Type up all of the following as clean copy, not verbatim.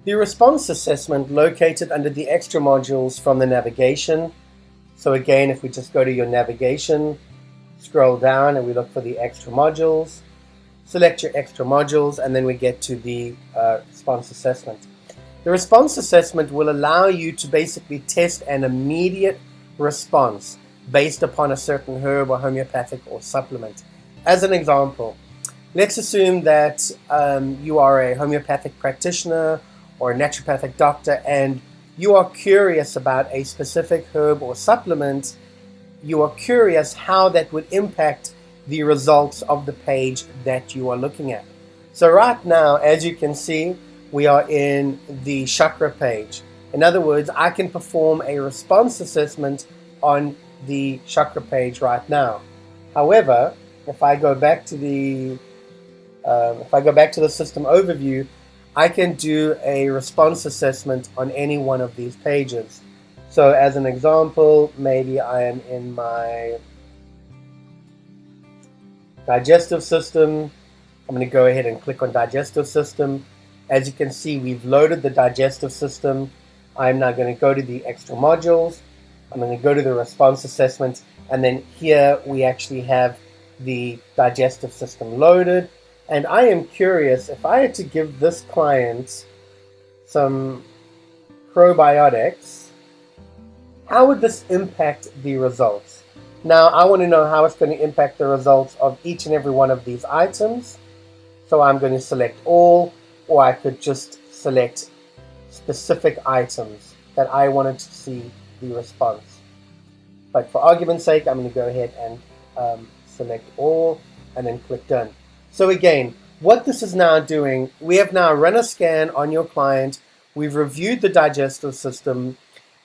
The response assessment located under the extra modules from the navigation. So again, if we just go to your navigation, scroll down and we look for the extra modules, select your extra modules, and then we get to the response assessment. The response assessment will allow you to basically test an immediate response based upon a certain herb or homeopathic or supplement. As an example, let's assume that you are a homeopathic practitioner or a naturopathic doctor and you are curious about a specific herb or supplement. You are curious how that would impact the results of the page that you are looking at. So right now, as you can see, we are in the chakra page. In other words, I can perform a response assessment on the chakra page right now. However, if I go back to the system overview, I can do a response assessment on any one of these pages. So as an example, maybe I am in my digestive system. I'm going to go ahead and click on digestive system. As you can see, we've loaded the digestive system. I'm now going to go to the extra modules. I'm going to go to the response assessment, and then here we actually have the digestive system loaded. And I am curious, if I had to give this client some probiotics, how would this impact the results? Now, I want to know how it's going to impact the results of each and every one of these items. So I'm going to select all, or I could just select specific items that I wanted to see the response. But for argument's sake, I'm going to go ahead and select all and then click done. So again, what this is now doing, we have now run a scan on your client. We've reviewed the digestive system,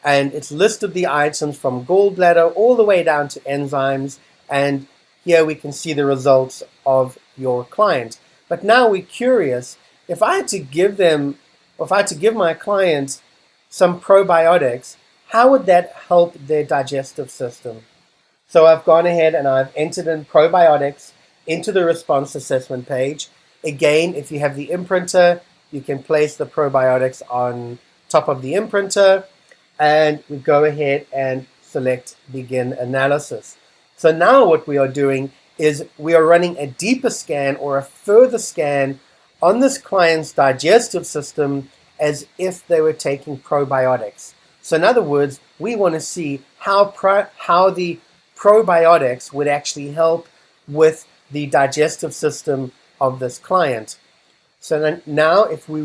and it's listed the items from gallbladder all the way down to enzymes, and here we can see the results of your client. But now we're curious, if I had to give my client some probiotics, how would that help their digestive system? So I've gone ahead and I've entered in probiotics into the response assessment page. Again, if you have the imprinter, you can place the probiotics on top of the imprinter, and we go ahead and select begin analysis. So now what we are doing is we are running a deeper scan or a further scan on this client's digestive system as if they were taking probiotics. So in other words, we want to see how the probiotics would actually help with the digestive system of this client. So then now if we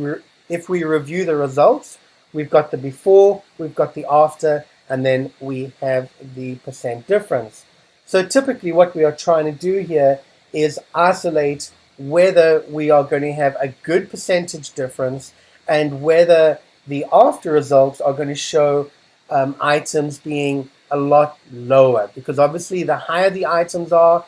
review the results, we've got the before, we've got the after, and then we have the percent difference. So typically what we are trying to do here is isolate whether we are going to have a good percentage difference and whether the after results are going to show items being a lot lower, because obviously the higher the items are,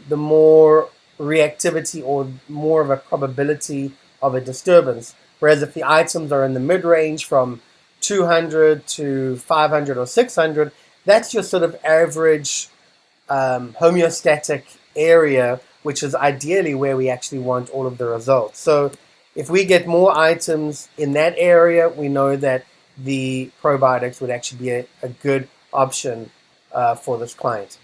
the more reactivity or more of a probability of a disturbance. Whereas if the items are in the mid-range from 200 to 500 or 600, that's your sort of average homeostatic area, which is ideally where we actually want all of the results. So if we get more items in that area, we know that the probiotics would actually be a good option for this client.